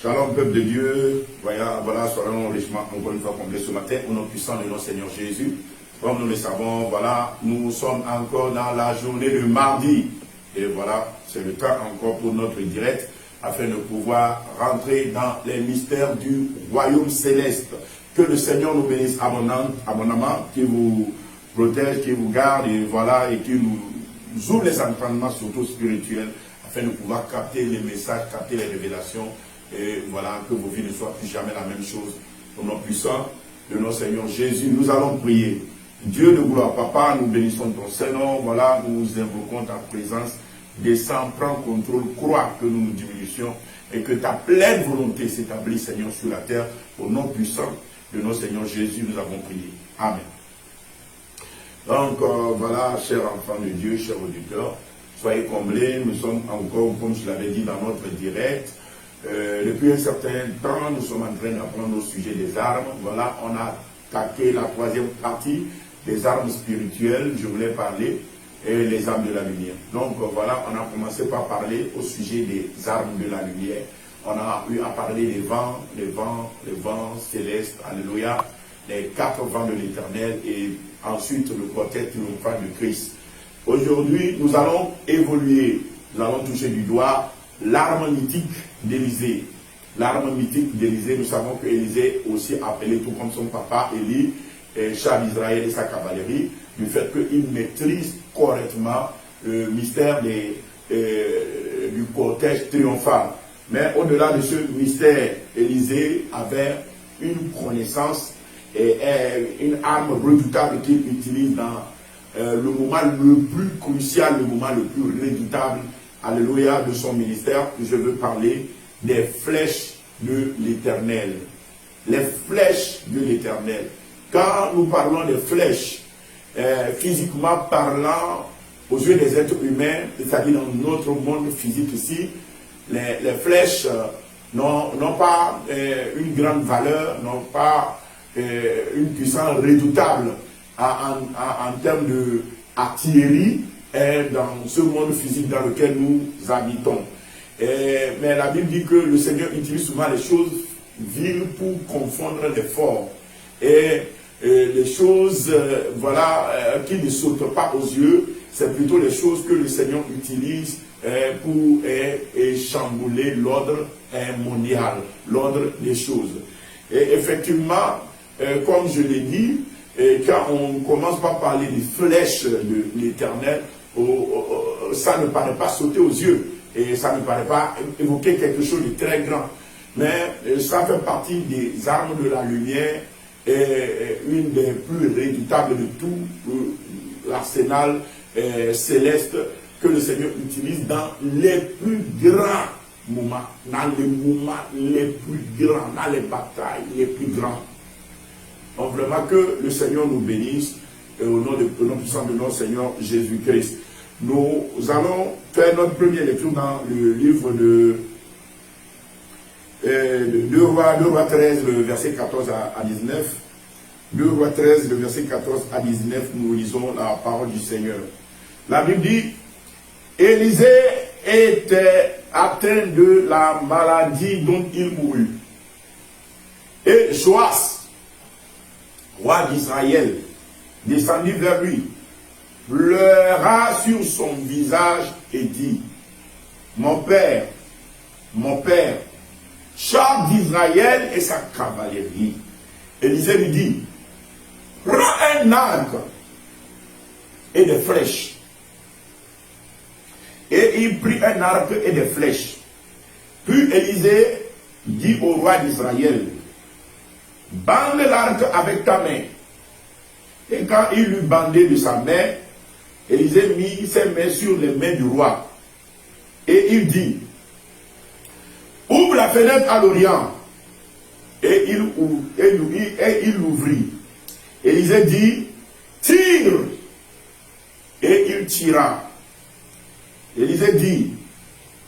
Shalom, peuple de Dieu. Voilà, soyons richement encore une fois comblés ce matin au nom puissant de notre Seigneur Jésus. Comme nous le savons, voilà, nous sommes encore dans la journée de mardi. Et voilà, c'est le temps encore pour notre direct afin de pouvoir rentrer dans les mystères du royaume céleste. Que le Seigneur nous bénisse abondamment, qui vous protège, qui vous garde, et voilà, et qui nous ouvre les entendements, surtout spirituels, afin de pouvoir capter les messages, capter les révélations. Et voilà, que vos vies ne soient plus jamais la même chose. Au nom puissant de notre Seigneur Jésus, nous allons prier. Dieu de gloire, Papa, nous bénissons ton Seigneur. Voilà, nous invoquons ta présence. Descends, prends contrôle, crois que nous nous diminutions et que ta pleine volonté s'établisse, Seigneur, sur la terre. Au nom puissant de notre Seigneur Jésus, nous avons prié. Amen. Donc, voilà, chers enfants de Dieu, chers auditeurs, soyez comblés. Nous sommes encore, comme je l'avais dit, dans notre direct. Depuis un certain temps, nous sommes en train d'apprendre au sujet des armes. Voilà, on a attaqué la troisième partie des armes spirituelles. Je voulais parler les armes de la lumière. Donc voilà, on a commencé par parler au sujet des armes de la lumière. On a eu à parler des vents, les vents célestes, alléluia, les 4 vents de l'éternel et ensuite le cortège triomphal de Christ. Aujourd'hui, nous allons évoluer, nous allons toucher du doigt l'arme mythique d'Élisée. L'arme mythique d'Élisée, nous savons que Élisée, aussi appelé tout comme son papa, Élie, chef d'Israël et sa cavalerie, du fait qu'il maîtrise correctement le mystère du cortège triomphal. Mais au-delà de ce mystère, Élisée avait une connaissance et une arme redoutable qu'il utilise dans le moment le plus crucial, le moment le plus redoutable, alléluia, de son ministère. Je veux parler des flèches de l'Éternel. Les flèches de l'Éternel. Quand nous parlons des flèches, physiquement parlant, aux yeux des êtres humains, c'est-à-dire dans notre monde physique ici, les flèches n'ont pas une grande valeur, n'ont pas une puissance redoutable en termes d'artillerie dans ce monde physique dans lequel nous habitons. Mais la Bible dit que le Seigneur utilise souvent les choses viles pour confondre les forts. Et les choses qui ne sautent pas aux yeux, c'est plutôt les choses que le Seigneur utilise pour chambouler l'ordre mondial, l'ordre des choses. Et effectivement, comme je l'ai dit, quand on commence par parler des flèches de l'Éternel, ça ne paraît pas sauter aux yeux et ça ne paraît pas évoquer quelque chose de très grand. Mais ça fait partie des armes de la lumière et une des plus redoutables de tout l'arsenal céleste que le Seigneur utilise dans les plus grands moments, dans les moments les plus grands, dans les batailles les plus grands. Donc vraiment que le Seigneur nous bénisse au nom puissant de notre Seigneur Jésus-Christ. Nous allons faire notre première lecture dans le livre de 2 Rois 13, le verset 14 à 19. 2 Rois 13, le verset 14 à 19, nous lisons la parole du Seigneur. La Bible dit, Élisée était atteint de la maladie dont il mourut. Et Joas, roi d'Israël, descendit vers lui, pleura sur son visage et dit, mon père, char d'Israël et sa cavalerie. Élisée lui dit, prends un arc et des flèches. Et il prit un arc et des flèches. Puis Élisée dit au roi d'Israël, bande l'arc avec ta main. Et quand il eut bandé de sa main, Élisée mit ses mains sur les mains du roi. Et il dit, ouvre la fenêtre à l'Orient. Et il l'ouvrit. Élisée dit, tire. Et il tira. Élisée dit,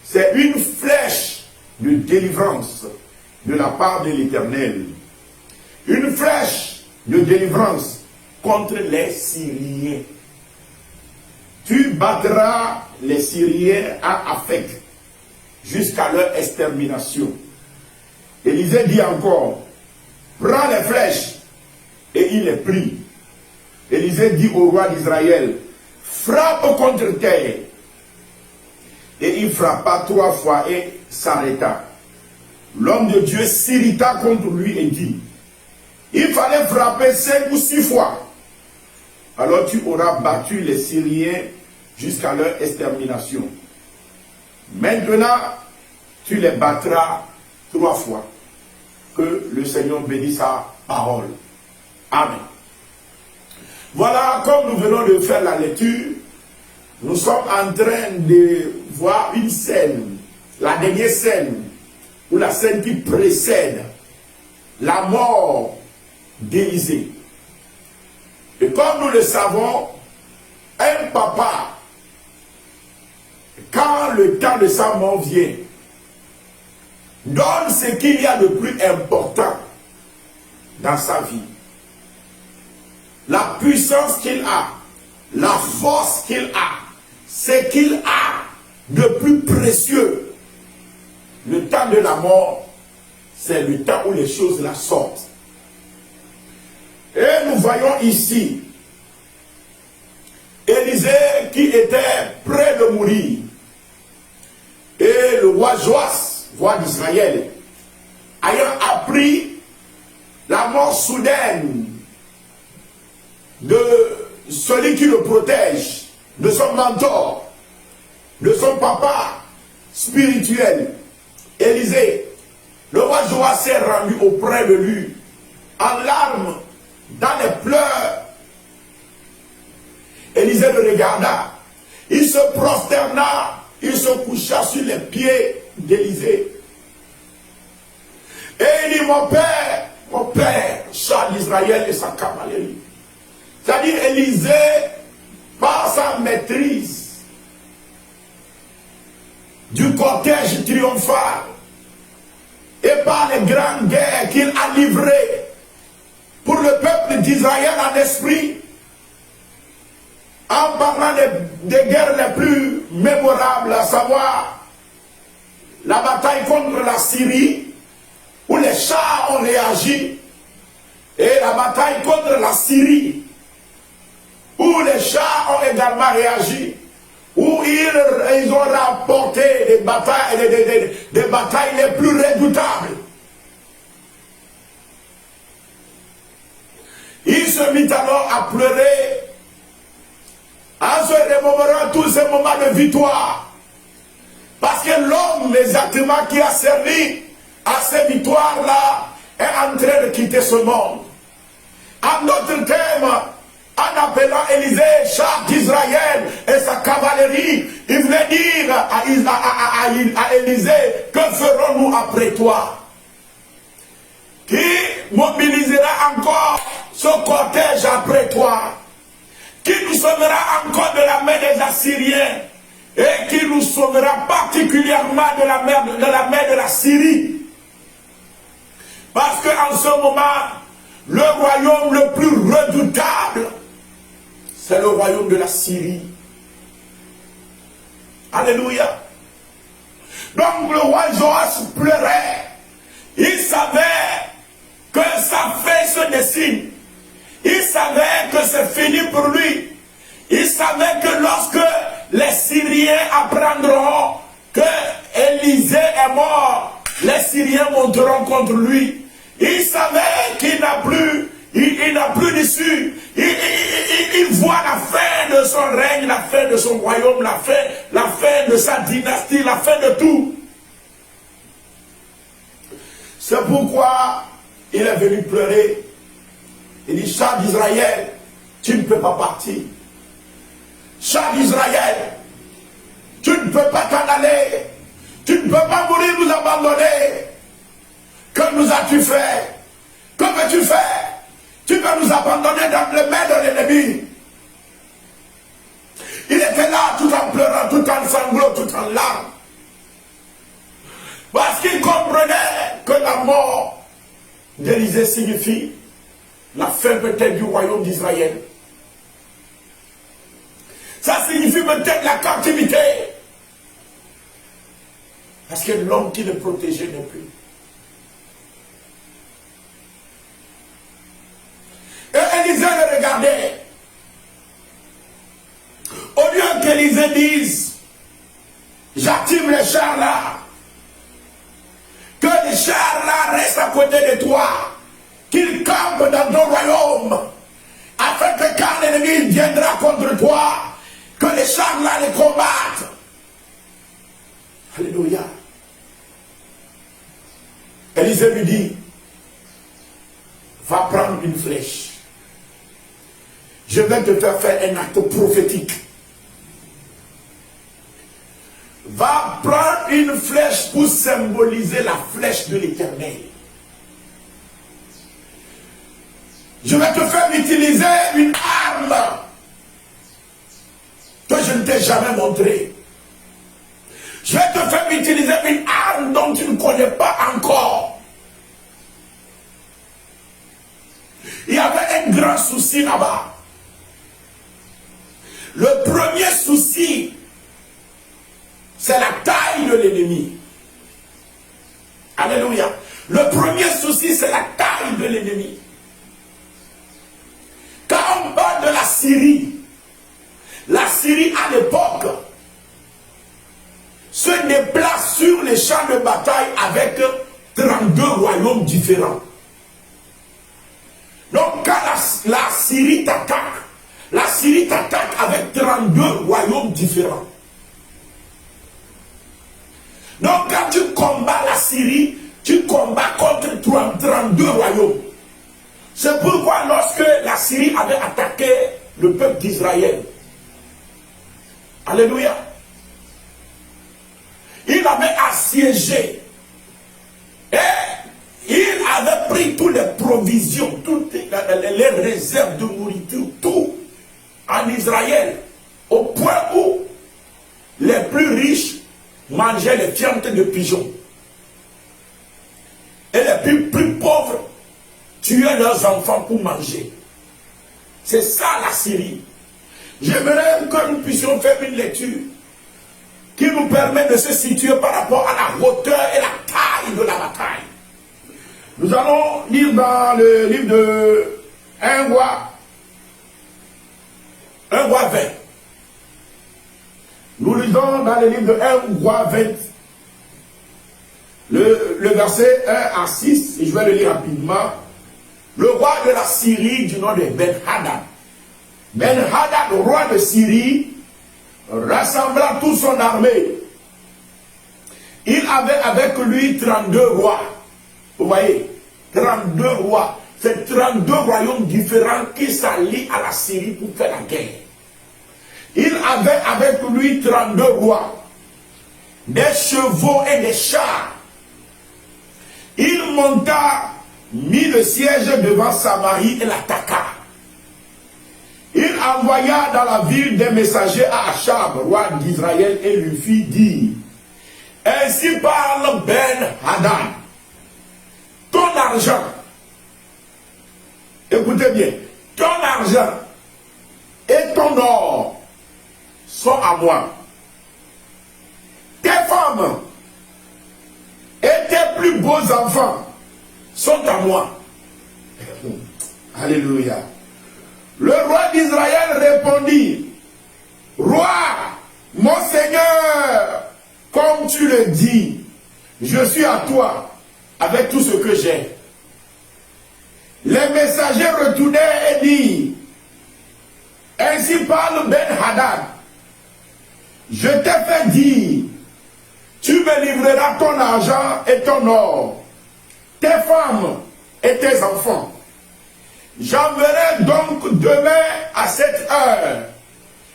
c'est une flèche de délivrance de la part de l'Éternel. Une flèche de délivrance contre les Syriens. Tu battras les Syriens à Aphek jusqu'à leur extermination. Élisée dit encore, prends les flèches, et il les prit. Élisée dit au roi d'Israël, frappe contre terre. Et il frappa 3 fois et s'arrêta. L'homme de Dieu s'irrita contre lui et dit, il fallait frapper 5 ou 6 fois. Alors tu auras battu les Syriens jusqu'à leur extermination. Maintenant, tu les battras 3 fois. Que le Seigneur bénisse sa parole. Amen. Voilà, comme nous venons de faire la lecture, nous sommes en train de voir une scène, la dernière scène, ou la scène qui précède la mort d'Élisée. Et comme nous le savons, un papa, quand le temps de sa mort vient, donne ce qu'il y a de plus important dans sa vie. La puissance qu'il a, la force qu'il a, ce qu'il a de plus précieux. Le temps de la mort, c'est le temps où les choses la sortent. Et nous voyons ici Élisée qui était près de mourir. Et le roi Joas, roi d'Israël, ayant appris la mort soudaine de celui qui le protège, de son mentor, de son papa spirituel, Élisée, le roi Joas s'est rendu auprès de lui, en larmes, dans les pleurs. Élisée le regarda, il se prosterna, il se coucha sur les pieds d'Élisée. Et il dit, mon père, char d'Israël et sa cavalerie. C'est-à-dire Élisée, par sa maîtrise du cortège triomphal et par les grandes guerres qu'il a livrées pour le peuple d'Israël en esprit, en parlant des guerres les plus mémorables, à savoir la bataille contre la Syrie, où les chars ont réagi, et la bataille contre la Syrie, où les chars ont également réagi, où ils ont remporté des batailles les plus redoutables. Il se mit alors à pleurer en se remémorant tous ces moments de victoire. Parce que l'homme exactement qui a servi à ces victoires-là est en train de quitter ce monde. En d'autres termes, en appelant Élisée, char d'Israël et sa cavalerie, il voulait dire à Élisée, que ferons-nous après toi? Qui mobilisera encore ce cortège après toi? Qui nous sauvera encore de la main des Assyriens et qui nous sauvera particulièrement de la main de la Syrie? Parce qu'en ce moment, le royaume le plus redoutable, c'est le royaume de la Syrie. Alléluia. Donc le roi Joas pleurait. Il savait que sa fin se dessine. Il savait que c'est fini pour lui. Il savait que lorsque les Syriens apprendront que Élisée est mort, les Syriens monteront contre lui. Il savait qu'il n'a plus, il n'a plus d'issue. Il voit la fin de son règne, la fin de son royaume, la fin de sa dynastie, la fin de tout. C'est pourquoi il est venu pleurer. Il dit, char d'Israël, tu ne peux pas partir. Char d'Israël, tu ne peux pas t'en aller. Tu ne peux pas mourir, nous abandonner. Que nous as-tu fait? Que veux-tu faire? Tu veux nous abandonner dans les mains de l'ennemi. Il était là tout en pleurant, tout en sanglots, tout en larmes. Parce qu'il comprenait que la mort d'Élisée signifie la fin peut-être du royaume d'Israël. Ça signifie peut-être la captivité. Parce que l'homme qui le protégeait n'est plus. côté de toi, qu'il campe dans ton royaume, afin que quand l'ennemi viendra contre toi, que les chars-là les combattent. Alléluia. Élisée lui dit, va prendre une flèche. Je vais te faire un acte prophétique. Va prendre une flèche pour symboliser la flèche de l'Éternel. Je vais te faire utiliser une arme que je ne t'ai jamais montrée. Je vais te faire utiliser une arme dont tu ne connais pas encore. Il y avait un grand souci là-bas. Le premier souci, c'est la taille de l'ennemi. Alléluia. Le premier souci, c'est la taille de l'ennemi. Quand on parle de la Syrie à l'époque se déplace sur les champs de bataille avec 32 royaumes différents. Donc quand la Syrie t'attaque avec 32 royaumes différents. Donc quand tu combats la Syrie, tu combats contre 32 royaumes. C'est pourquoi lorsque la Syrie avait attaqué le peuple d'Israël, alléluia, il avait assiégé et il avait pris toutes les provisions, toutes les réserves de nourriture, tout en Israël, au point où les plus riches mangeaient les fientes de pigeons et les plus pauvres tuaient leurs enfants pour manger. C'est ça la Syrie. J'aimerais que nous puissions faire une lecture qui nous permet de se situer par rapport à la hauteur et la taille de la bataille. Nous allons lire dans le livre de 1 roi 20. Nous lisons dans le livre de 1 roi 20, le verset 1 à 6, et je vais le lire rapidement. Le roi de la Syrie du nom de Ben-Hadad. Ben-Hadad, roi de Syrie, rassembla toute son armée. Il avait avec lui 32 rois. Vous voyez, 32 rois. C'est 32 royaumes différents qui s'allient à la Syrie pour faire la guerre. Il avait avec lui 32 rois, des chevaux et des chars. Il monta, mit le siège devant Samarie et l'attaqua. Il envoya dans la ville des messagers à Achab, roi d'Israël, et lui fit dire, ainsi parle Ben-Hadad, ton argent, écoutez bien, ton argent et ton or sont à moi. Tes femmes et tes plus beaux enfants sont à moi. Alléluia. Le roi d'Israël répondit, roi, mon Seigneur, comme tu le dis, je suis à toi avec tout ce que j'ai. Les messagers retournèrent et dirent, ainsi parle Ben-Hadad, je t'ai fait dire, tu me livreras ton argent et ton or, tes femmes et tes enfants. J'enverrai donc demain à cette heure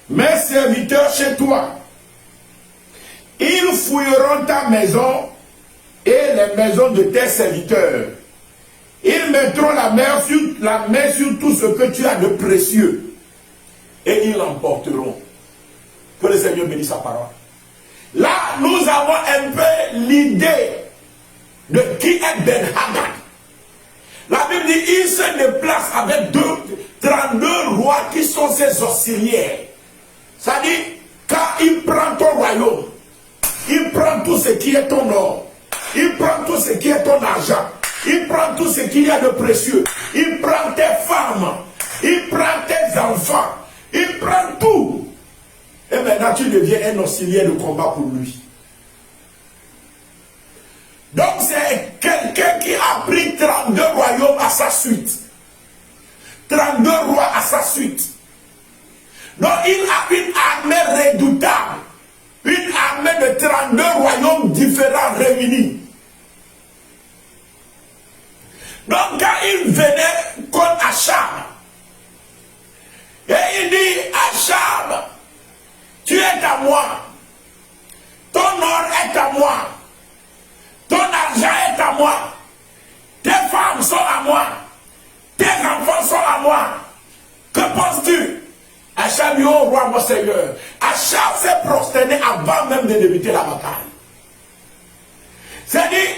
mes serviteurs chez toi. Ils fouilleront ta maison et les maisons de tes serviteurs. Ils mettront la main sur tout ce que tu as de précieux et ils l'emporteront. Que le Seigneur bénisse sa parole. Là, nous avons un peu l'idée de qui est Ben-Hadad. La Bible dit il se déplace avec 32 rois qui sont ses auxiliaires. C'est-à-dire, quand il prend ton royaume, il prend tout ce qui est ton or, il prend tout ce qui est ton argent, il prend tout ce qu'il y a de précieux, il prend tes femmes, il prend tes enfants, il prend tout. Et maintenant tu deviens un auxiliaire de combat pour lui. Donc c'est quelqu'un qui a pris sa suite. 32 rois à sa suite. Donc il a une armée redoutable. Une armée de 32 royaumes différents réunis. Donc quand il venait contre Achab, et il dit, Achab, tu es à moi, ton or est à moi, ton argent est à moi, tes femmes sont à moi, tes enfants sont à moi. Que penses-tu? Achab dit, oh roi, mon Seigneur. Achab s'est prosterné avant même de débuter la bataille. C'est-à-dire,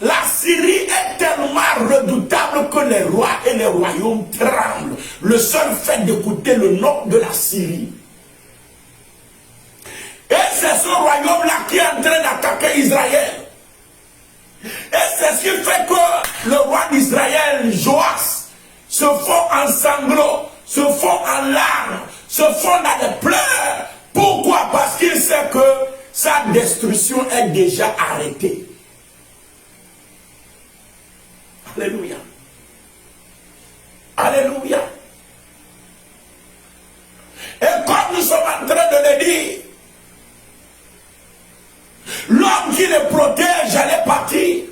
la Syrie est tellement redoutable que les rois et les royaumes tremblent. Le seul fait d'écouter le nom de la Syrie. Et c'est ce royaume-là qui est en train d'attaquer Israël. Et c'est ce qui fait que le roi d'Israël, Joas, se fond en sanglots, se fond en larmes, se fond dans des pleurs. Pourquoi? Parce qu'il sait que sa destruction est déjà arrêtée. Alléluia. Alléluia. Et comme nous sommes en train de le dire, l'homme qui le protège allait partir.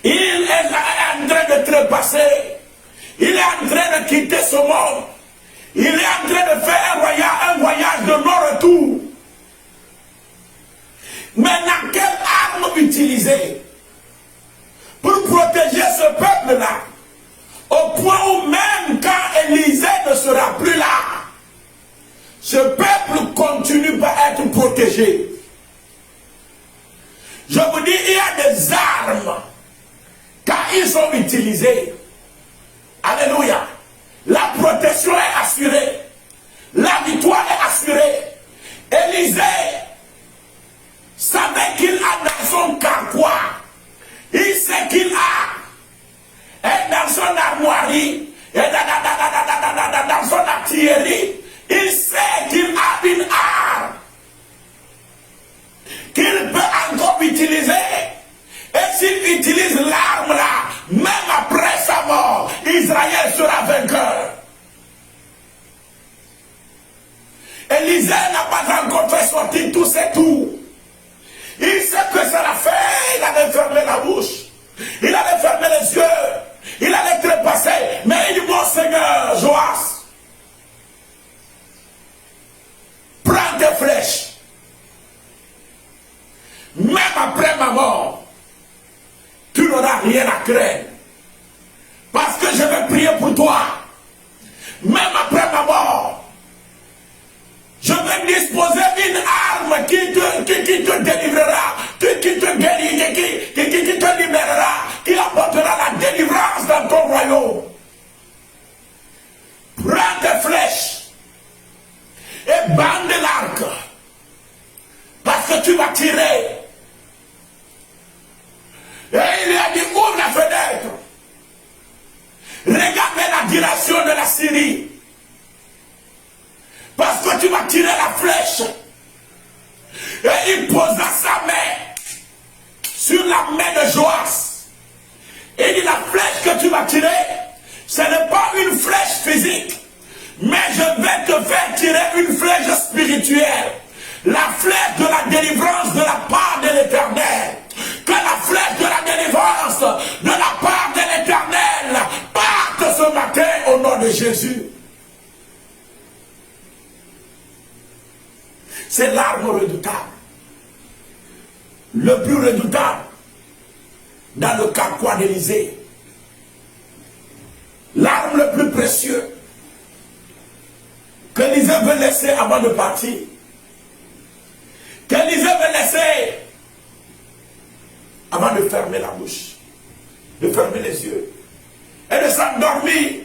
Il est en train de trépasser. Il est en train de quitter ce monde. Il est en train de faire un voyage de non-retour. Maintenant, quelle arme utiliser pour protéger ce peuple-là? Au point où même quand Élisée ne sera plus là, ce peuple continue à être protégé. Je vous dis, il y a des armes, quand ils sont utilisés, alléluia, la protection est assurée, la victoire est assurée. Élisée savait qu'il a dans son carquois, il sait qu'il a, et dans son armoirie, et dans son artillerie, il sait qu'il a une arme qu'il peut encore utiliser. Et s'il utilise l'arme là, même après sa mort, Israël sera vainqueur. Élisée n'a pas encore fait sortir tous ses tours. Il sait que ça l'a fait, il avait fermé la bouche, il avait fermé les yeux, il allait trépasser. Mais il dit, mon Seigneur, Joas, prends tes flèches. Même après ma mort, tu n'auras rien à craindre. Parce que je vais prier pour toi. Même après ma mort, je vais disposer une arme qui te délivrera, qui te guérira, qui te libérera, qui apportera la délivrance dans ton royaume. Prends tes flèches et bande l'arc. Parce que tu vas tirer. Et il lui a dit, ouvre la fenêtre. Regardez la direction de la Syrie. Parce que tu vas tirer la flèche. Et il posa sa main sur la main de Joas. Et il dit, la flèche que tu vas tirer, ce n'est pas une flèche physique. Mais je vais te faire tirer une flèche spirituelle. La flèche de la délivrance de la part de l'Éternel. Que la flèche de la délivrance de la part de l'Éternel parte ce matin au nom de Jésus. C'est l'arme redoutable. Le plus redoutable dans le carquois d'Élisée. L'arme le plus précieux que l'Élisée veut laisser avant de partir. Qu'Élisée veut laisser avant de fermer la bouche, de fermer les yeux et de s'endormir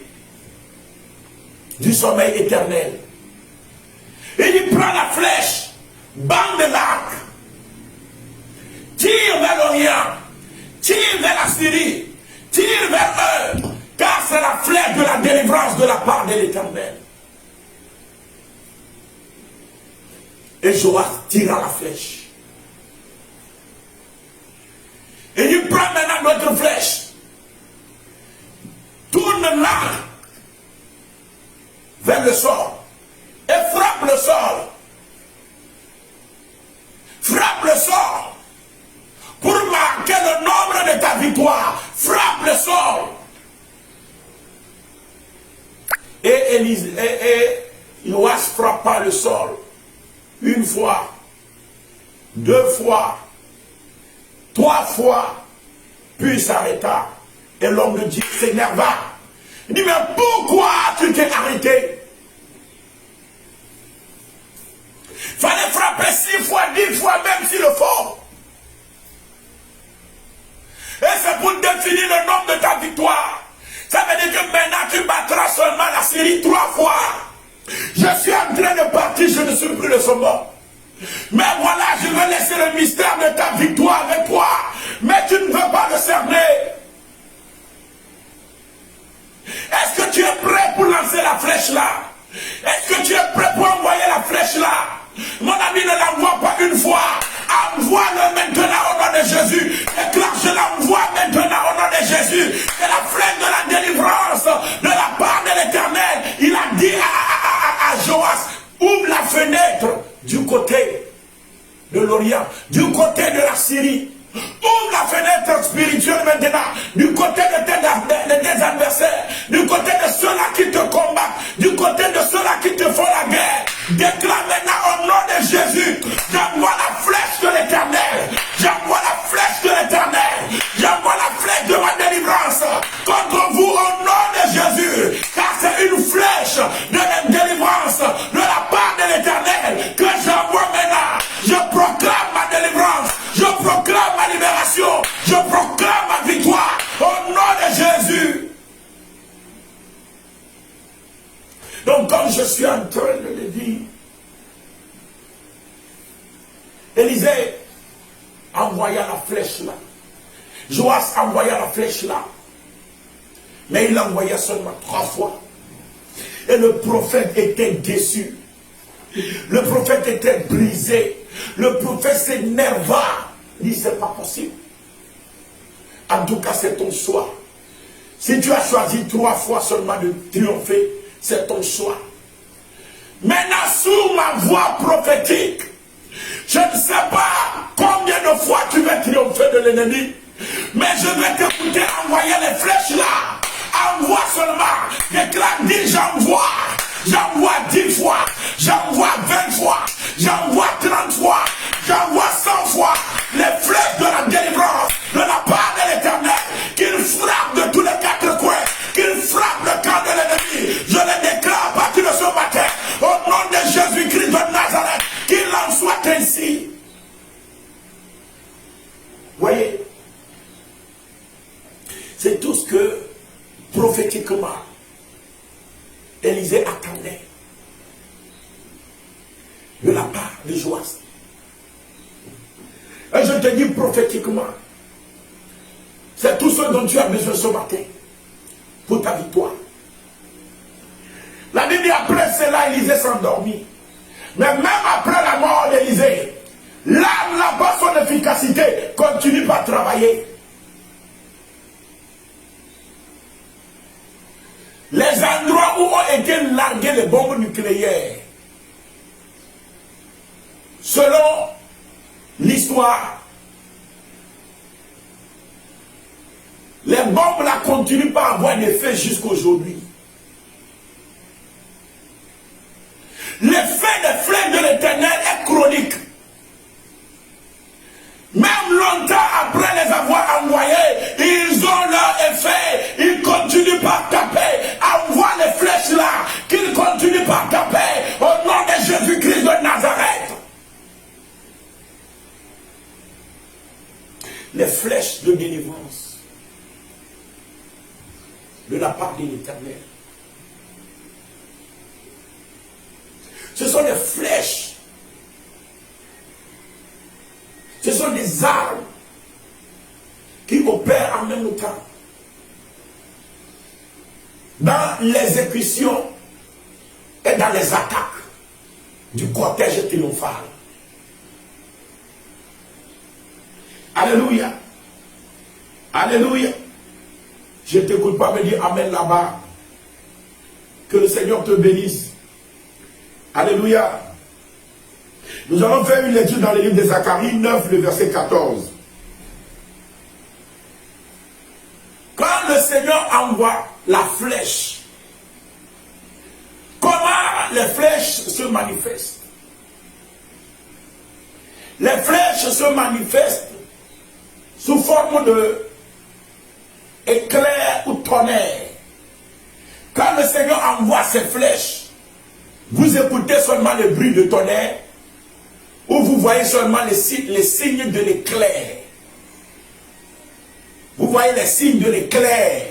du sommeil éternel. Il prend la flèche, bande l'arc, tire vers l'Orient, tire vers la Syrie, tire vers eux, car c'est la flèche de la délivrance de la part de l'Éternel. Et Joas tira la flèche. Et il prend maintenant notre flèche. victoire, frappe le sol. Et Joas frappa le sol. Une fois, 2 fois, 3 fois, puis s'arrêta. Et l'homme de Dieu s'énerva. Il dit, mais pourquoi tu t'es arrêté? Fallait frapper 6 fois, 10 fois, même s'il le faut. Et c'est pour définir le nombre de ta victoire. Ça veut dire que maintenant tu battras seulement la Syrie 3 fois. Je suis en train de partir, je ne suis plus le sommet. Mais voilà, je vais laisser le mystère de ta victoire avec toi. Mais tu ne veux pas le cerner. Est-ce que tu es prêt pour lancer la flèche là? Est-ce que tu es prêt pour envoyer la flèche là? Mon ami, ne l'envoie pas une fois. Envoie-le maintenant au nom de Jésus. Déclare, je l'envoie maintenant au nom de Jésus. C'est la flèche de la délivrance de la part de l'Éternel. Il a dit à Joas, ouvre la fenêtre du côté de l'Orient, du côté de la Syrie. Ouvre la fenêtre spirituelle maintenant, du côté de tes adversaires, du côté de ceux-là qui te combattent, du côté de ceux-là qui te font la guerre. Déclare maintenant au nom de Jésus, j'envoie la flèche de l'Éternel, j'envoie la flèche de l'Éternel, j'envoie la flèche de ma délivrance contre vous au nom de Jésus, car c'est une flèche de la délivrance de la part de l'Éternel que j'envoie maintenant. Je proclame ma délivrance, je proclame ma libération, je proclame ma victoire au nom de Jésus. Donc comme je suis en train de le dire, Élisée envoya la flèche là. Joas envoya la flèche là. Mais il l'envoya seulement 3 fois. Et le prophète était déçu. Le prophète était brisé. Le prophète s'énerva. Il dit, c'est pas possible. En tout cas, c'est ton choix. Si tu as choisi 3 fois seulement de triompher, c'est ton choix. Maintenant, sous ma voix prophétique, je ne sais pas combien de fois tu vas triompher de l'ennemi, mais je vais t'écouter envoyer les flèches là. Envoie seulement. Déclare, dis j'envoie. J'envoie 10 fois. J'envoie 20 fois. J'envoie 30 fois. J'envoie 100 fois. Les flèches de la délivrance de la part de l'Éternel. Qu'il frappe de tous les 4 coins. Qu'il frappe le camp de l'ennemi. Je le déclare à partir de ce matin. Au nom de Jésus-Christ de Nazareth. Qu'il en soit ainsi. Voyez. C'est tout ce que prophétiquement Élisée attendait de la part de Joas. Et je te dis prophétiquement, c'est tout ce dont tu as besoin ce matin pour ta victoire. La Bible dit après cela, Élisée s'endormit. Mais même après la mort d'Élisée, l'âme n'a pas son efficacité, continue par travailler. Les endroits où ont été larguées les bombes nucléaires, selon l'histoire, les bombes là continuent pas à avoir d'effet jusqu'aujourd'hui. L'effet des flèches de l'Éternel est chronique. Même longtemps après les avoir envoyés, ils ont leur effet. Ils continuent par taper. Envoie les flèches là. Qu'ils continuent par taper. Au nom de Jésus-Christ de Nazareth. Les flèches de délivrance de la part de l'Éternel. Ce sont des flèches. Ce sont des armes qui opèrent en même temps dans l'exécution et dans les attaques du cortège triomphal. Alléluia. Alléluia. Je ne t'écoute pas me dire Amen là-bas. Que le Seigneur te bénisse. Alléluia. Nous allons faire une lecture dans le livre de Zacharie 9, le verset 14. Seigneur envoie la flèche, comment les flèches se manifestent? Les flèches se manifestent sous forme de éclair ou tonnerre. Quand le Seigneur envoie ses flèches, vous écoutez seulement le bruit de tonnerre ou vous voyez seulement les signes de l'éclair. Vous voyez les signes de l'éclair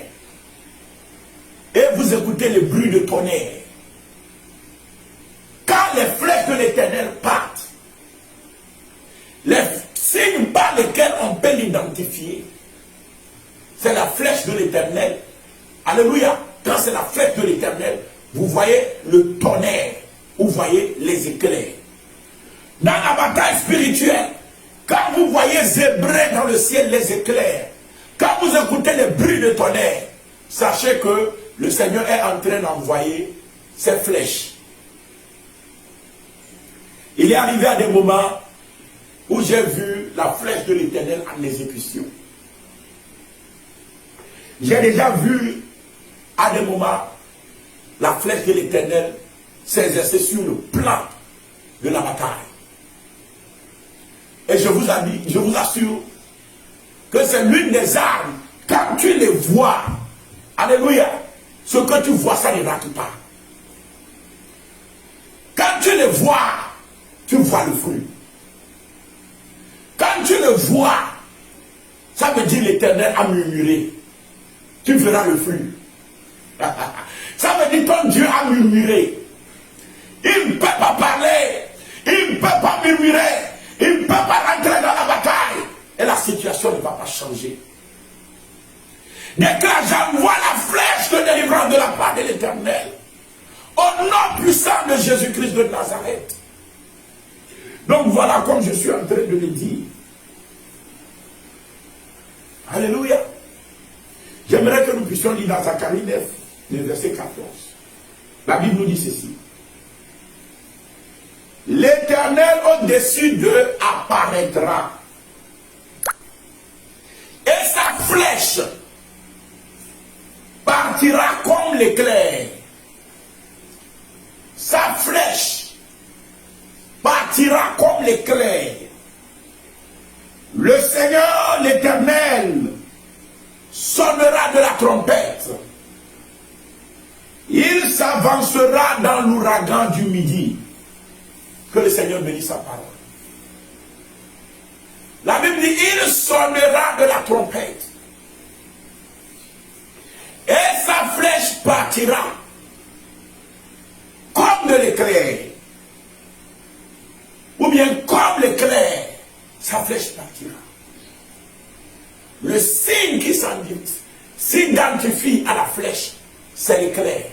et vous écoutez le bruit de tonnerre. Quand les flèches de l'Éternel partent, les signes par lesquels on peut l'identifier, c'est la flèche de l'Éternel. Alléluia. Quand c'est la flèche de l'Éternel, vous voyez le tonnerre, vous voyez les éclairs. Dans la bataille spirituelle, quand vous voyez zébrer dans le ciel les éclairs, quand vous écoutez le bruit de tonnerre, sachez que le Seigneur est en train d'envoyer ses flèches. Il est arrivé à des moments où j'ai vu la flèche de l'Éternel en exécution. J'ai déjà vu à des moments la flèche de l'Éternel s'exercer sur le plan de la bataille. Et je vous assure que c'est l'une des armes. Quand tu les vois, alléluia, ce que tu vois, ça ne rate pas. Quand tu les vois, tu vois le fruit. Quand tu le vois, ça veut dire l'Éternel a murmuré. Tu verras le fruit. Ça veut dire ton Dieu a murmuré. Il ne peut pas parler. Il ne peut pas murmurer. Il ne peut pas rentrer dans la bataille. Et la situation ne va pas changer. Dès que j'envoie la flèche de délivrance de la part de l'Éternel, au nom puissant de Jésus-Christ de Nazareth. Donc voilà comme je suis en train de le dire. Alléluia. J'aimerais que nous puissions lire dans Zacharie 9, le verset 14. La Bible nous dit ceci. L'Éternel au-dessus d'eux apparaîtra. Et sa flèche partira comme l'éclair. Sa flèche partira comme l'éclair. Le Seigneur, l'Éternel, sonnera de la trompette. Il s'avancera dans l'ouragan du midi. Que le Seigneur bénisse sa parole. La Bible dit, il sonnera de la trompette. Et sa flèche partira comme de l'éclair. Ou bien comme l'éclair, sa flèche partira. Le signe qui s'identifie à la flèche, c'est l'éclair.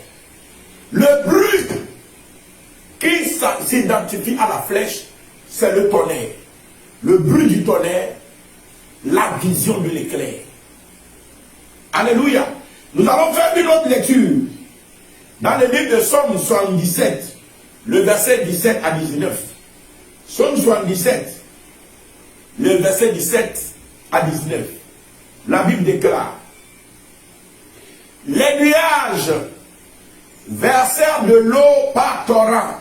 Le bruit qui s'identifie à la flèche, c'est le tonnerre. Le bruit du tonnerre, la vision de l'éclair. Alléluia. Nous allons faire une autre lecture. Dans le livre de Somme 77, le verset 17 à 19. Somme 77, le verset 17 à 19. La Bible déclare: les nuages versèrent de l'eau par torrent.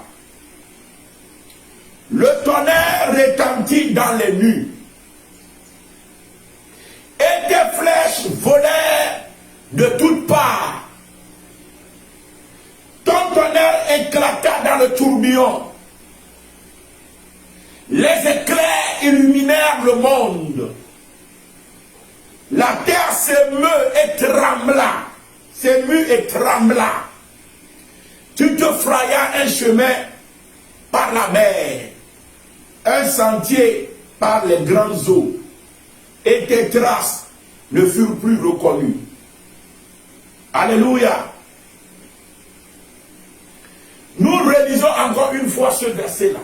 Le tonnerre retentit dans les nues. Et des flèches volèrent de toutes parts. Ton tonnerre éclata dans le tourbillon. Les éclairs illuminèrent le monde. La terre s'émeut et trembla. S'émut et trembla. Tu te frayas un chemin par la mer, un sentier par les grandes eaux, et tes traces ne furent plus reconnues. Alléluia. Nous relisons encore une fois ce verset-là.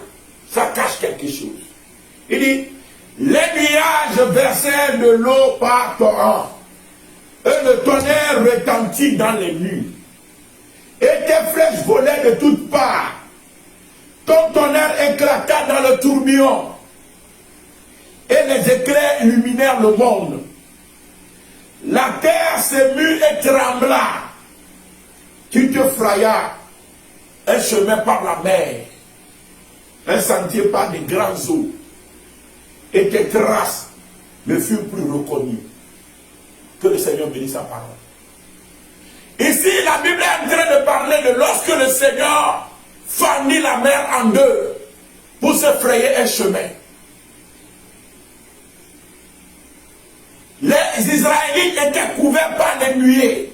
Ça cache quelque chose. Il dit, les nuages versèrent de l'eau par torrent, et le tonnerre retentit dans les nues, et tes flèches volaient de toutes parts. Ton tonnerre éclata dans le tourbillon, et les éclairs illuminèrent le monde. La terre s'émut et trembla. Tu te frayas un chemin par la mer, un sentier par des grands eaux, et tes traces ne furent plus reconnues. Que le Seigneur bénisse sa parole. Ici, la Bible est en train de parler de lorsque le Seigneur fendit la mer en deux pour se frayer un chemin. Les Israélites étaient couverts par des nuées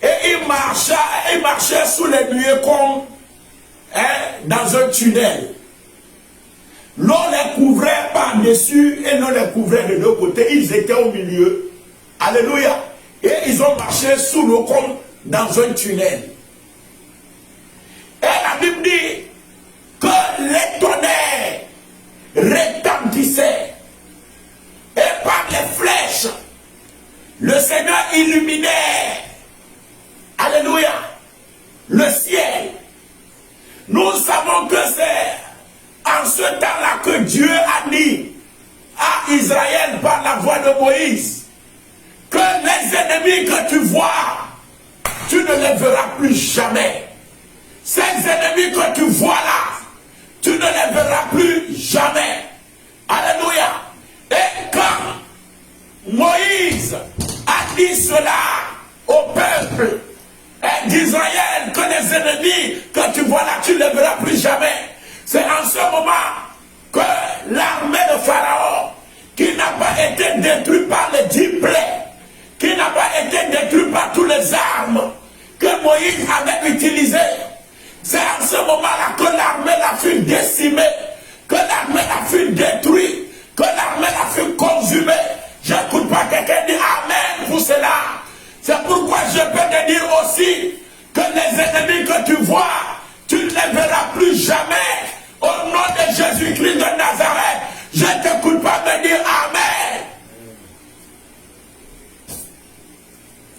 et ils marchaient sous les nuées comme dans un tunnel. L'eau les couvrait par-dessus et l'eau les couvrait de deux côtés. Ils étaient au milieu. Alléluia. Et ils ont marché sous l'eau comme dans un tunnel. Et la Bible dit que les tonnerres retentissaient. Et par les flèches, le Seigneur illuminait, alléluia, le ciel. Nous savons que c'est en ce temps-là que Dieu a dit à Israël par la voix de Moïse que les ennemis que tu vois, tu ne les verras plus jamais. Ces ennemis que tu vois là, tu ne les verras plus jamais. Alléluia. Et quand Moïse a dit cela au peuple d'Israël, que les ennemis que tu vois là, tu ne les verras plus jamais, c'est en ce moment que l'armée de Pharaon, qui n'a pas été détruite par les 10 plaies, qui n'a pas été détruite par toutes les armes que Moïse avait utilisées, c'est en ce moment-là que l'armée a fut décimée, que l'armée a fut détruite, que l'armée a fut consumée. Je n'écoute pas quelqu'un dire Amen pour cela. C'est pourquoi je peux te dire aussi que les ennemis que tu vois, tu ne les verras plus jamais. Au nom de Jésus-Christ de Nazareth, je ne t'écoute pas me dire Amen.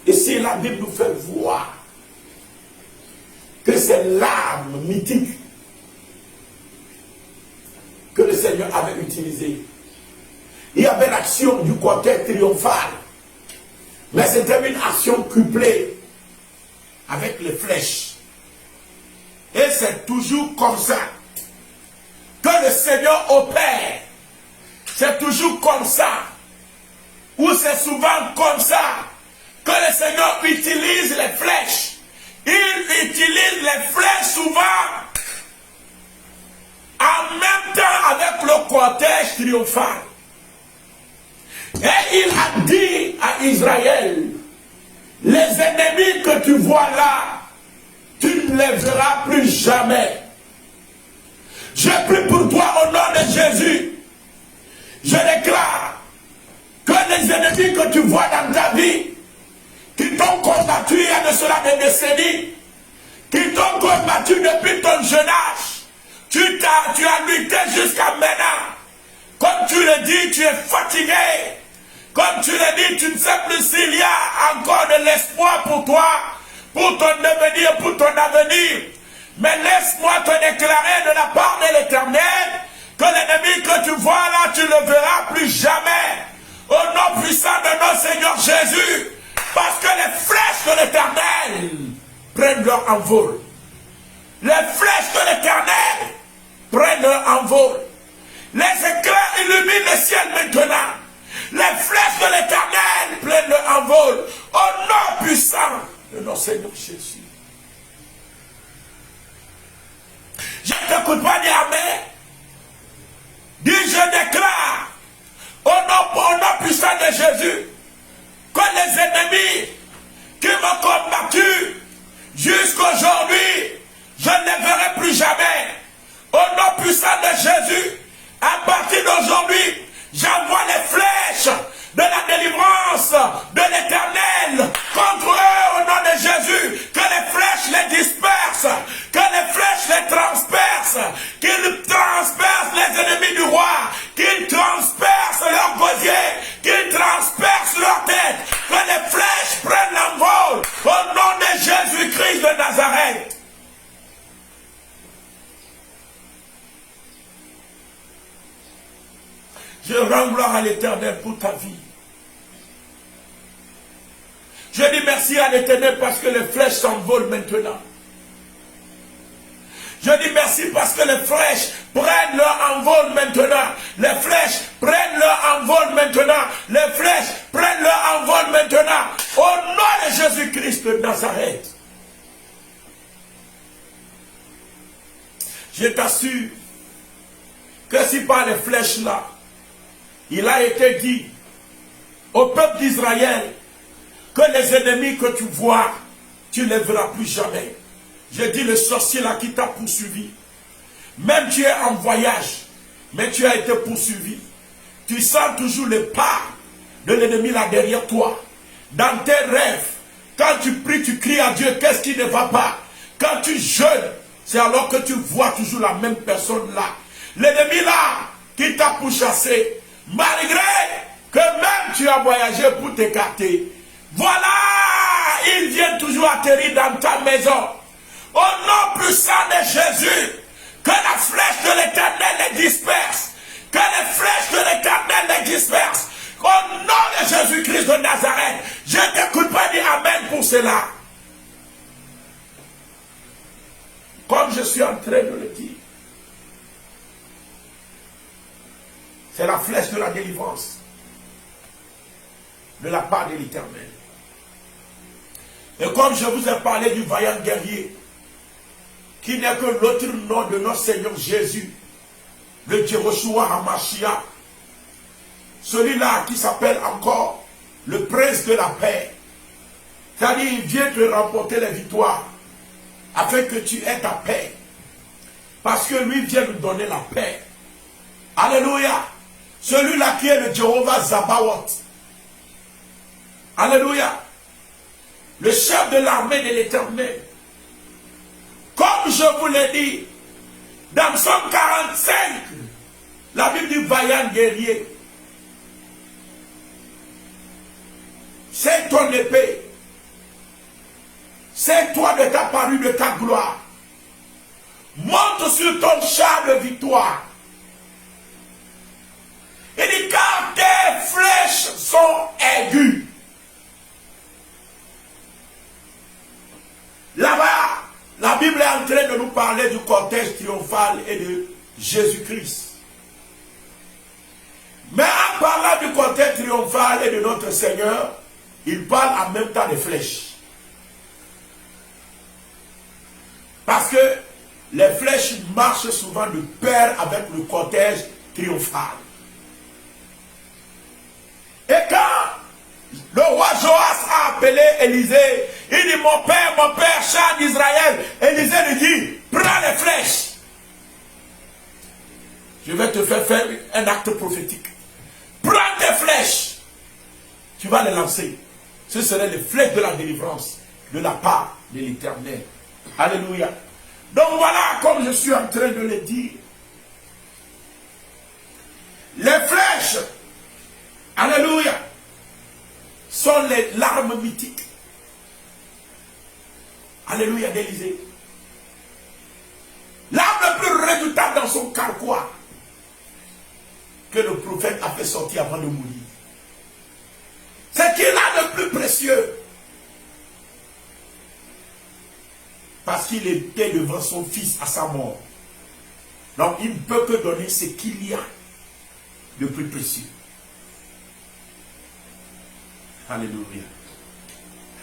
Ici, la Bible nous fait voir que c'est l'arme mythique que le Seigneur avait utilisée. Il y avait l'action du cortège triomphal, mais c'était une action couplée avec les flèches. Et c'est toujours comme ça que le Seigneur opère. C'est toujours comme ça, ou c'est souvent comme ça que le Seigneur utilise les flèches. Il utilise les flèches souvent en même temps avec le cortège triomphal. Et il a dit à Israël, les ennemis que tu vois là, tu ne les verras plus jamais. Je prie pour toi au nom de Jésus. Je déclare que les ennemis que tu vois dans ta vie, qui t'ont combattu il y a de cela des décennies, qui t'ont combattu depuis ton jeune âge, tu as lutté jusqu'à maintenant. Comme tu le dis, tu es fatigué. Comme tu le dis, tu ne sais plus s'il y a encore de l'espoir pour toi, pour ton devenir, pour ton avenir. Mais laisse-moi te déclarer de la part de l'Éternel que l'ennemi que tu vois là, tu ne le verras plus jamais. Au nom puissant de notre Seigneur Jésus. Parce que les flèches de l'Éternel prennent leur envol. Les flèches de l'Éternel prennent leur envol. Les éclairs illuminent le ciel maintenant. Les flèches de l'Éternel prennent leur envol. Au nom puissant de notre Seigneur Jésus. Je ne t'écoute pas dire Amen. Dis je déclare au nom puissant de Jésus que les ennemis qui m'ont combattu jusqu'aujourd'hui, je ne les verrai plus jamais. Au nom puissant de Jésus, à partir d'aujourd'hui, j'envoie les flèches de la délivrance de l'Éternel contre eux au nom de Jésus. Que les flèches les dispersent, que les flèches les transpercent, qu'ils transpercent les ennemis du roi, qu'ils transpercent leurs gosiers, qu'ils transpercent leur tête, que les flèches prennent l'envol au nom de Jésus-Christ de Nazareth. Je rends gloire à l'Éternel pour ta vie. Je dis merci à l'Éternel parce que les flèches s'envolent maintenant. Je dis merci parce que les flèches prennent leur envol maintenant. Les flèches prennent leur envol maintenant. Les flèches prennent leur envol maintenant. Au nom de Jésus-Christ de Nazareth. Je t'assure que si par les flèches là, il a été dit au peuple d'Israël que les ennemis que tu vois, tu ne les verras plus jamais. J'ai dit le sorcier là qui t'a poursuivi. Même tu es en voyage, mais tu as été poursuivi. Tu sens toujours le pas de l'ennemi là derrière toi. Dans tes rêves, quand tu pries, tu cries à Dieu, qu'est-ce qui ne va pas? Quand tu jeûnes, c'est alors que tu vois toujours la même personne là. L'ennemi là qui t'a pourchassé, malgré que même tu as voyagé pour t'écarter. Voilà, il vient toujours atterrir dans ta maison. Au nom puissant de Jésus, que la flèche de l'Éternel les disperse. Que les flèches de l'Éternel les disperse. Au nom de Jésus-Christ de Nazareth, je ne t'écoute pas dire Amen pour cela. Comme je suis en train de le dire, c'est la flèche de la délivrance de la part de l'Éternel. Et comme je vous ai parlé du vaillant guerrier, qui n'est que l'autre nom de notre Seigneur Jésus, le Jehoshua HaMashiach, celui-là qui s'appelle encore le prince de la paix. C'est-à-dire, il vient te remporter les victoires, afin que tu aies ta paix. Parce que lui vient nous donner la paix. Alléluia. Celui-là qui est le Jéhovah Sabaoth. Alléluia. Le chef de l'armée de l'Éternel. Comme je vous l'ai dit, dans Psaume 45, la Bible dit vaillant guerrier. C'est ton épée. C'est toi de ta parure, de ta gloire. Monte sur ton char de victoire. Il dit, car tes flèches sont aiguës. Là-bas, la Bible est en train de nous parler du cortège triomphal et de Jésus-Christ. Mais en parlant du cortège triomphal et de notre Seigneur, il parle en même temps des flèches. Parce que les flèches marchent souvent de pair avec le cortège triomphal. Et quand le roi Joas a appelé Élisée, il dit, mon père, char d'Israël. Élisée lui dit, prends les flèches. Je vais te faire un acte prophétique. Prends tes flèches. Tu vas les lancer. Ce seraient les flèches de la délivrance de la part de l'Éternel. Alléluia. Donc voilà, comme je suis en train de le dire, les flèches, alléluia, sont l'arme mythique. Alléluia d'Élisée. L'arme la plus redoutable dans son carquois que le prophète a fait sortir avant de mourir. C'est qu'il a le plus précieux. Parce qu'il était devant son fils à sa mort. Donc il ne peut que donner ce qu'il y a de plus précieux. Alléluia.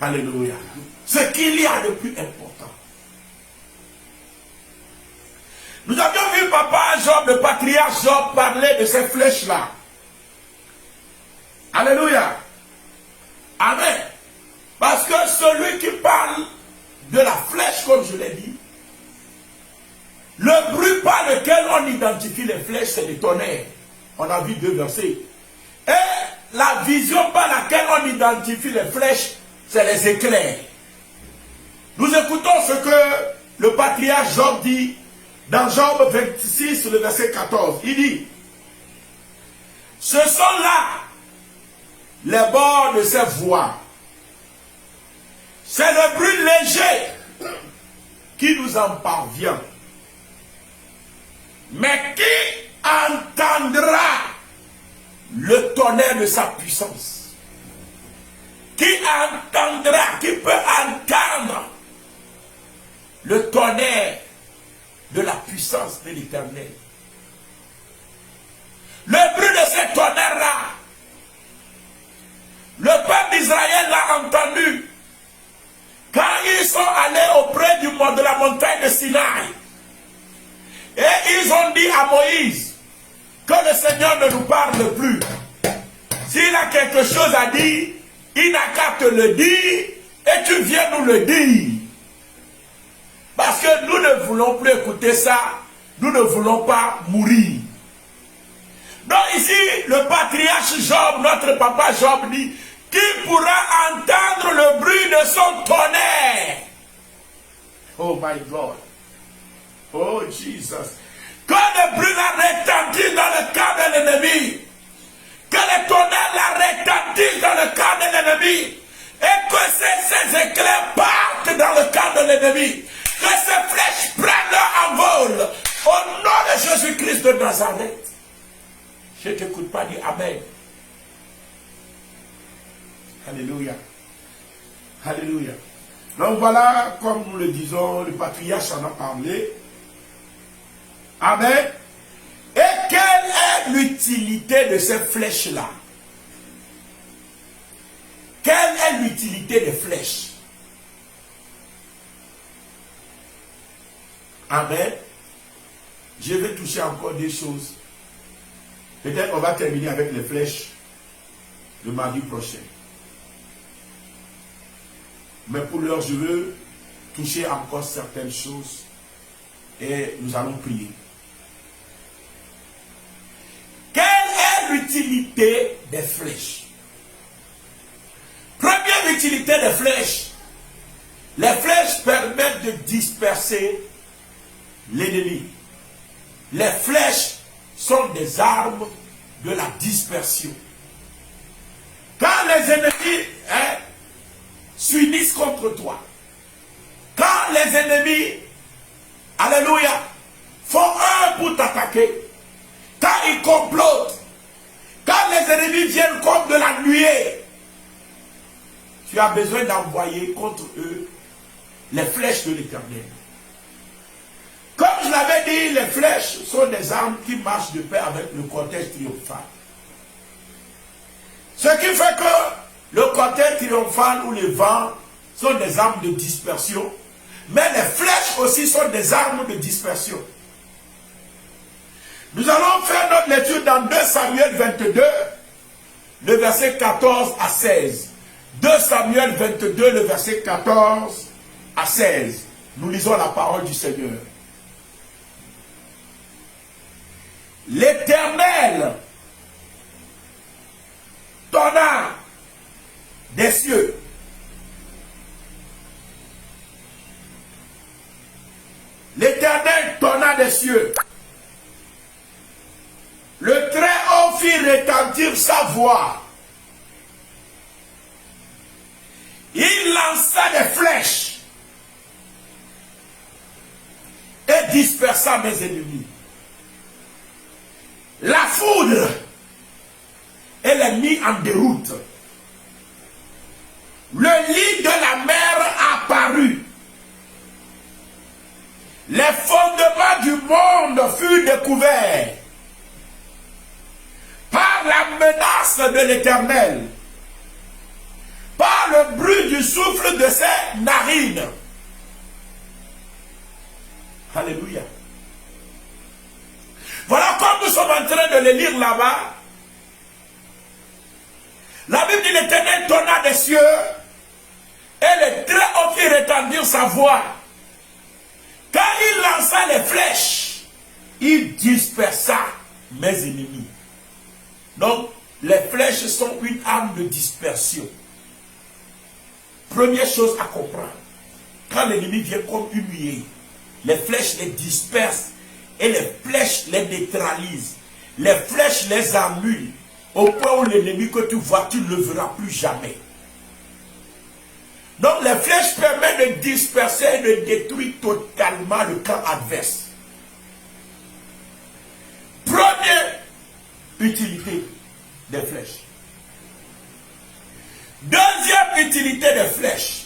Alléluia. Ce qu'il y a de plus important. Nous avions vu papa Job, le patriarche Job, parler de ces flèches-là. Alléluia. Amen. Parce que celui qui parle de la flèche, comme je l'ai dit, le bruit par lequel on identifie les flèches, c'est le tonnerre. On a vu 2 versets. Et la vision par laquelle on identifie les flèches, c'est les éclairs. Nous écoutons ce que le patriarche Job dit dans Job 26, le verset 14. Il dit, ce sont là les bords de ces voies. C'est le bruit léger qui nous en parvient. Mais qui entendra le tonnerre de sa puissance? Qui entendra, qui peut entendre le tonnerre de la puissance de l'Éternel. Le bruit de ce tonnerre-là, le peuple d'Israël l'a entendu quand ils sont allés auprès de la montagne de Sinaï. Et ils ont dit à Moïse que le Seigneur ne nous parle plus. S'il a quelque chose à dire, il n'a qu'à te le dire et tu viens nous le dire. Parce que nous ne voulons plus écouter ça, nous ne voulons pas mourir. Donc ici, le patriarche Job, notre papa Job dit, qui pourra entendre le bruit de son tonnerre? Oh my God. Oh Jesus. Que le bruit la retentisse dans le camp de l'ennemi. Que le tonnerre la retentisse dans le camp de l'ennemi. Et que ces éclairs partent dans le camp de l'ennemi. Que ces flèches prennent leur envol. Au nom de Jésus-Christ de Nazareth. Je ne t'écoute pas, dis Amen. Alléluia. Alléluia. Donc voilà, comme nous le disons, le patriarche en a parlé. Amen. Et quelle est l'utilité de ces flèches-là? Quelle est l'utilité des flèches? Amen. Je vais toucher encore des choses. Peut-être on va terminer avec les flèches le mardi prochain. Mais pour l'heure, je veux toucher encore certaines choses et nous allons prier. Quelle est l'utilité des flèches? Première utilité des flèches. Les flèches permettent de disperser l'ennemi. Les flèches sont des armes de la dispersion. Quand les ennemis s'unissent contre toi, quand les ennemis, alléluia, font un pour t'attaquer, quand ils complotent, quand les ennemis viennent comme de la nuée, tu as besoin d'envoyer contre eux les flèches de l'Éternel. Comme je l'avais dit, les flèches sont des armes qui marchent de pair avec le cortège triomphal. Ce qui fait que le cortège triomphal ou les vents sont des armes de dispersion, mais les flèches aussi sont des armes de dispersion. Nous allons faire notre lecture dans 2 Samuel 22, le verset 14 à 16. 2 Samuel 22, le verset 14 à 16. Nous lisons la parole du Seigneur. L'Éternel tonna des cieux. L'Éternel tonna des cieux. Le Très-Haut fit retentir sa voix. Il lança des flèches et dispersa mes ennemis. La foudre, elle est mise en déroute. Le lit de la mer apparut. Les fondements du monde furent découverts par la menace de l'Éternel, par le bruit du souffle de ses narines. Alléluia. Voilà, comme nous sommes en train de le lire là-bas, la Bible dit l'Éternel tonna des cieux et le Très-Haut fit retentir sa voix. Quand il lança les flèches, il dispersa mes ennemis. Donc, les flèches sont une arme de dispersion. Première chose à comprendre, quand l'ennemi vient comme une nuée, les flèches les dispersent et les flèches les neutralisent. Les flèches les annulent au point où l'ennemi que tu vois, tu ne le verras plus jamais. Donc les flèches permettent de disperser et de détruire totalement le camp adverse. Première utilité des flèches. Deuxième Deuxième utilité des flèches.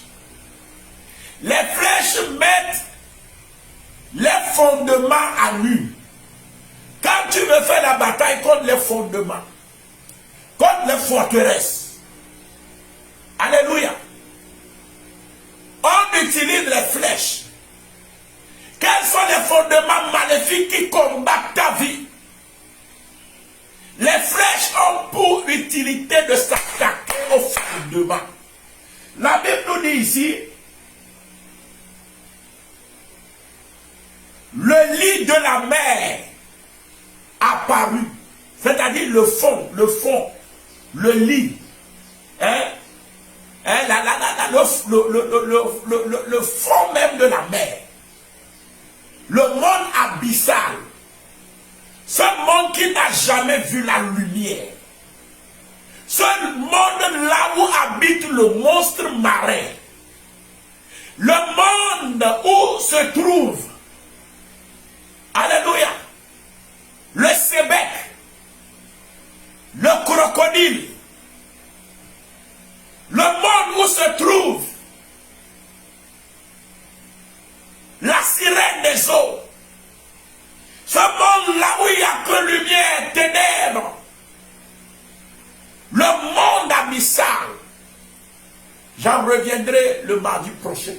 Les flèches mettent les fondements à nu. Quand tu veux faire la bataille contre les fondements, contre les forteresses, alléluia, on utilise les flèches. Quels sont les fondements maléfiques qui combattent ta vie? Les flèches ont pour utilité de s'attaquer aux fondements. La Bible nous dit ici, le lit de la mer apparu, c'est-à-dire le fond, le lit, le fond même de la mer, le monde abyssal, ce monde qui n'a jamais vu la lumière, ce monde là où habite le monstre marin, le monde où se trouve, alléluia, le sébec, le crocodile, le monde où se trouve la sirène des eaux, ce monde là où il n'y a que lumière, ténèbres, le monde abyssal. J'en reviendrai le mardi prochain.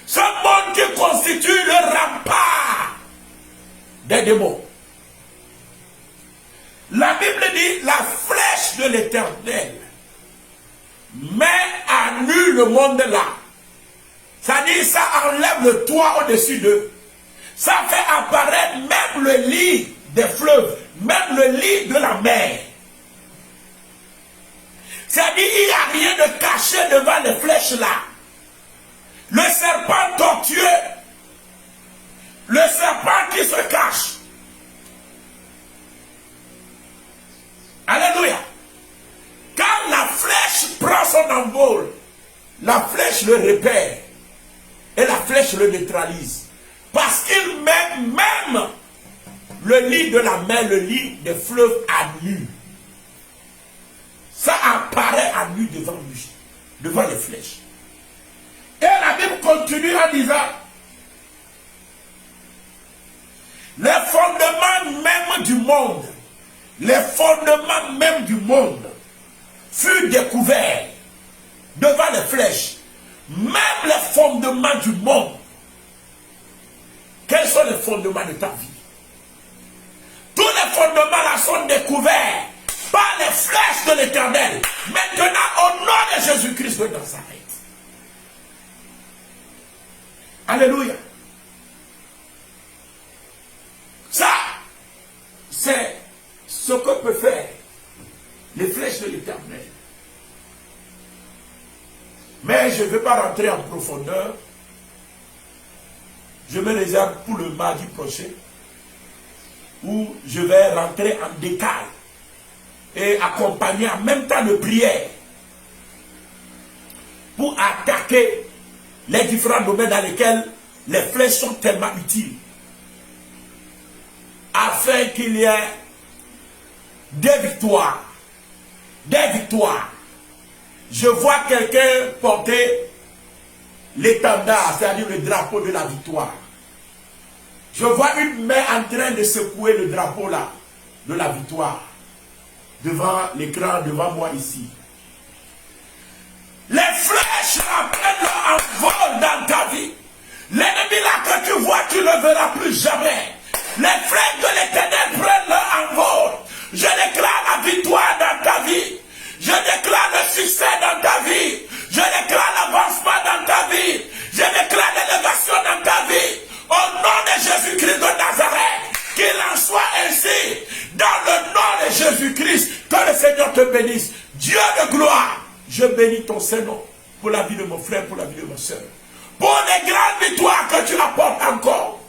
Ce monde qui constitue le rempart des démons. La Bible dit, la flèche de l'Éternel met à nu le monde là. Ça dit, ça enlève le toit au-dessus d'eux. Ça fait apparaître même le lit des fleuves, même le lit de la mer. Ça dit, il n'y a rien de caché devant les flèches là. Le serpent tortueux, le serpent qui se cache. Alléluia. Quand la flèche prend son envol, la flèche le repère et la flèche le neutralise. Parce qu'il met même le lit de la mer, le lit des fleuves à nu. Ça apparaît à nu devant lui, devant les flèches. Et la Bible continue en disant, les fondements même du monde, les fondements même du monde furent découverts devant les flèches. Même les fondements du monde. Quels sont les fondements de ta vie? Tous les fondements là sont découverts par les flèches de l'Éternel. Maintenant, au nom de Jésus-Christ de Nazareth. Alléluia. Ça, c'est ce que peut faire les flèches de l'Éternel. Mais je ne vais pas rentrer en profondeur. Je me réserve pour le mardi prochain, où je vais rentrer en détail et accompagner en même temps de prière pour attaquer les différents domaines dans lesquels les flèches sont tellement utiles, afin qu'il y ait des victoires. Des victoires. Je vois quelqu'un porter l'étendard, c'est-à-dire le drapeau de la victoire. Je vois une main en train de secouer le drapeau là, de la victoire, devant l'écran, devant moi ici. Les flèches prennent leur envol dans ta vie. L'ennemi là que tu vois, tu ne le verras plus jamais. Les flèches de l'Éternel prennent leur envol. Je déclare la victoire dans ta vie. Je déclare le succès dans ta vie. Je déclare l'avancement dans ta vie. Je déclare l'élévation dans ta vie. Au nom de Jésus-Christ de Nazareth, qu'il en soit ainsi. Dans le nom de Jésus-Christ, que le Seigneur te bénisse. Dieu de gloire, je bénis ton Saint-Nom pour la vie de mon frère, pour la vie de ma soeur. Pour les grandes victoires que tu apportes encore.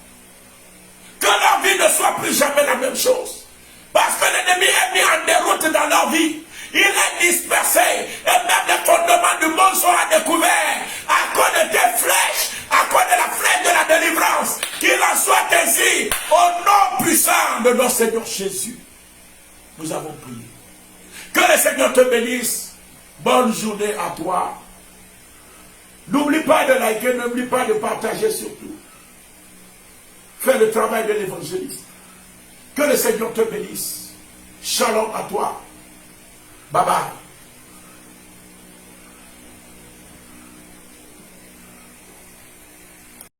Que leur vie ne soit plus jamais la même chose. Parce que l'ennemi est mis en déroute dans leur vie. Il est dispersé. Et même les fondements du monde seront découverts. À cause de tes flèches. À cause de la flèche de la délivrance. Qu'il en soit ainsi. Au nom puissant de notre Seigneur Jésus. Nous avons prié. Que le Seigneur te bénisse. Bonne journée à toi. N'oublie pas de liker, n'oublie pas de partager surtout. Fais le travail de l'évangéliste. Que le Seigneur te bénisse. Shalom à toi. Bye bye.